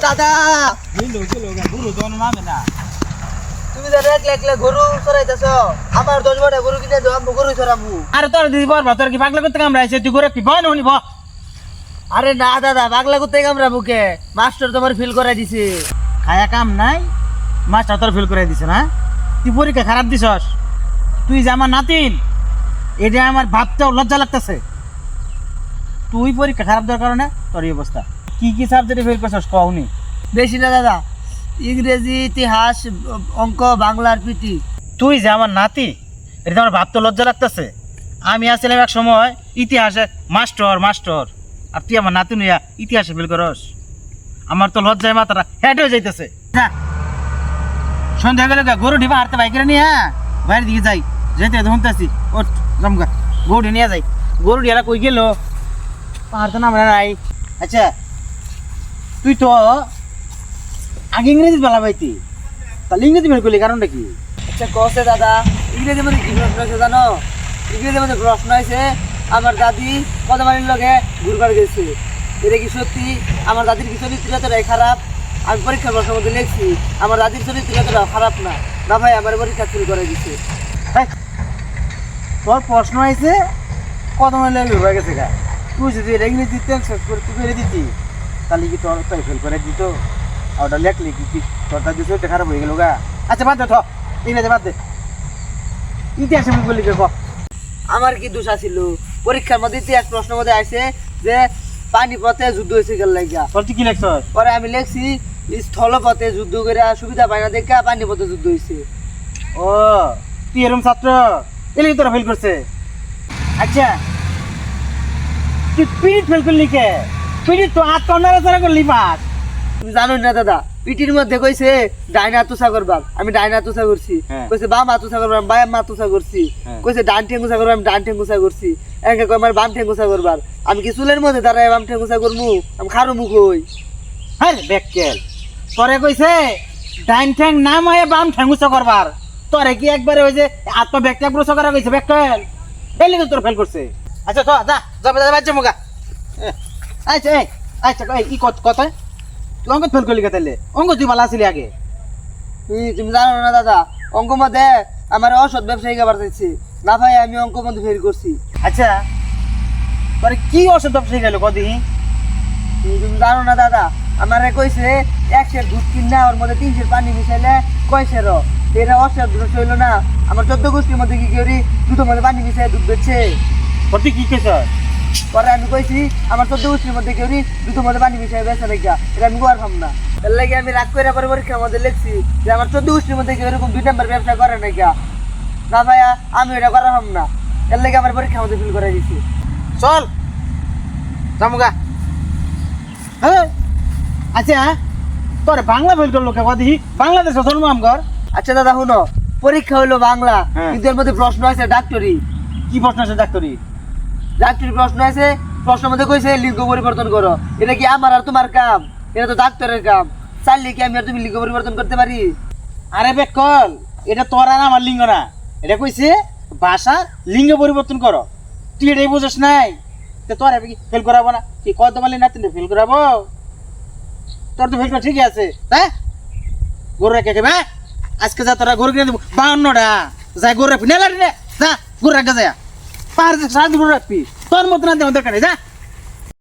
দাদা গরু জন নামে না তুমি যে একলা গরু চড়াইতেছ আমার 10 বড় গরু কিনে দাও আমি গরু চড়াবো। আরে তোর দিদি বর তোর কি পাগলা করতে কামড়াইছে তুই গরু কি বন হনি ভ আরে না দাদা পাগলা করতে আমরা বুকে মাস্টার তোমার ফিল করাই দিছে। খায়া কাম নাই মাস্টার তোর ফেল করে দিছে না তুই পরীক্ষা খারাপ দিছস তুই যে আমার নাতিন এটা আমার ভাবতেও লজ্জা লাগতেছে তুই পরীক্ষা খারাপ দেওয়ার কারণে তোর এই অবস্থা কি কি সাবজেক্টে ফেল করছস কওনি বেশি না দাদা, ইংরেজি, ইতিহাস, অঙ্ক, বাংলার পিটি। তুই যে আমার নাতি এটা আমার ভাবতে লজ্জা লাগতেছে আমি আসছিলাম এক সময় ইতিহাসে মাস্টার আর তুই আমার নাতি নিয়া ইতিহাসে ফেল করস আমার তো লজ্জায় মাথাটা হেঁটে হয়ে যাইতেছে না সন্ধ্যা গেলে গরু ঢিবা হারতে বাইকেরা নিয়ে বাইরের দিকে যাই যেতে শুনতেছি ওঠ জমগা গরু নিয়ে যাই গরু ঢিয়ারা কই গেল পাহাড় তো নামে নাই। আচ্ছা তুই তো আগে ইংরেজি বেলা পাইতি তাহলে ইংরেজি বের করলি কারণটা কি? আচ্ছা কসে দাদা, ইংরেজির মধ্যে কি প্রশ্ন আছে জানো? ইংরেজির মধ্যে প্রশ্ন আছে আমার দাদি কদমানির লগে ঘুরবার গেছে, এটা কি সত্যি? আমার দাদির কি চরিত্র এতটাই খারাপ? আমি পরীক্ষার প্রশ্নের মধ্যে লিখছি আমার দাদির চরিত্র এতটা খারাপ না। না ভাই আমার পরীক্ষা ফেল করে দিছে। তোর প্রশ্ন হয়েছে কত মাইল হয়ে গেছে গা তুই যদি ইংরেজি তুই ফেলে দিতি তাহলে কি তোর তাই ফেল করে দিত আর ওটা লেখলি কি তোর দাদি চরিত্র খারাপ হয়ে গেল গা। আচ্ছা বাদ দে থ ইংরেজি বাদ দে ইতিহাসে মুখ বলি ক আমার কি দোষ ছিল? পরীক্ষার মধ্যে ইতিহাস প্রশ্নের মধ্যে আসে যে পানিপথে যুদ্ধ হয়েছে গেল লাগিয়া, তোর তুই কি লেখছস? পরে আমি লিখছি স্থলপথে যুদ্ধ করে সুবিধা পাই না দেখে পানিপথে যুদ্ধ হয়েছে। ও তুই এরকম ছাত্র এলে তোরা ফেল করছে। আচ্ছা তুই পিরিট ফেল করলি কে? পিরিট তো হাত কর্নারে করলি পাস। তুমি জানো না দাদা, পিটির মধ্যে কইছে ডাইন হাতুসা করবাম, আমি ডাইন হাতুসা করছি। হ্যাঁ। কইছে বাম হাতুসা করবাম, বাম হাতুসা করছি। হ্যাঁ। কইছে ডান ঠেঙ্গুসা করবাম, ডান ঠেঙ্গুসা করছি। একে কই আমার বাম ঠেঙ্গুসা করবার, আমি কি চুলের মধ্যে দাঁড়ায় বাম ঠেঙ্গুসা করমু? আমি খারু মুখ হই। হ্যাঁ বেকেল তোরে কইছে ডাইন ঠ্যাং না মায়ে বাম ঠ্যাঙ্গুচ করবার, তোরে কি একবারে ওই যে আত্ম ব্যাখ্যা গ্রস করা কইছে বেকেল এলি তো তোর ফেল করছে। আচ্ছা তো যা যা বাচ্চা মুগা আচ্ছা আচ্ছা এই কথা তুই অঙ্ক ফেল করলি তাইলে অঙ্ক তুই ভালো আসলি আগে। তুমি জানো না দাদা, অঙ্ক মধ্যে আমার অসৎ ব্যবসায়ী খাবার চাইছি না ভাই, আমি অঙ্ক মধ্যে ফেল করছি। আচ্ছা তোরে কি অসুখ ব্যবসায়ী গেল কদিন? তুমি জানো না দাদা, আমারে কইছে 1 সের দুধ কিনা ওর মধ্যে 3 সের পানি মিশাইলে কয় সের, এটা অসৎ দুধ হইল না। আমার 14 গোষ্ঠীর মধ্যে কি করি দুধের মধ্যে পানি মিশাই দুধ বেচছে। তোর তুই কি কেছ? পরে আমি কইছি আমার 14 গোষ্ঠীর মধ্যে কেউ দুধের মধ্যে পানি মিশাই বেচে নাকি, এটা আমি গোয়ার ভাব না। এর লাগে আমি রাগ করে পরে পরীক্ষার মধ্যে লিখছি যে আমার 14 গোষ্ঠীর মধ্যে কেউ এরকম 2 নম্বর ব্যবসা করে নাকি। না ভাইয়া আমি এটা করা ভাব না, এর লাগে আমার পরীক্ষার মধ্যে ফিল করে দিছি। চল জামুগা। হ্যাঁ আচ্ছা তোর বাংলা ফেল করলো কে কদি? বাংলাদেশ জন্ম আমগর। আচ্ছা দাদা শুনো, পরীক্ষা হইলো বাংলা, হ্যাঁ। কিন্তু এর মধ্যে প্রশ্ন আছে ডাক্তারি। কি প্রশ্ন আছে ডাক্তারি? ডাক্তারি প্রশ্ন আছে, প্রশ্নের মধ্যে কইছে লিঙ্গ পরিবর্তন করো। এটা কি আমার আর তোমার কাম? এটা তো ডাক্তারের কাম। চাইলে কি আমি আর তুমি লিঙ্গ পরিবর্তন করতে পারি? আরে বেকল এটা তোর আর আমার লিঙ্গ না, এটা কইছে ভাষা লিঙ্গ পরিবর্তন করো। তুই এটাই বুঝস নাই তো তোর ফেল করাবো না? কি কত মালি না তুই ফেল করাবো? তোর তো ফেল করা ঠিকই আছে। হ্যাঁ গরু রেখে খেবে আজকে যা তোরা গরু কিনে দেবো 52টা যাই গরু রাখবি না যা গরু রাখা যায় পাহাড় সারা গরু রাখবি তোর মতো না দেওয়া দরকার নেই যা।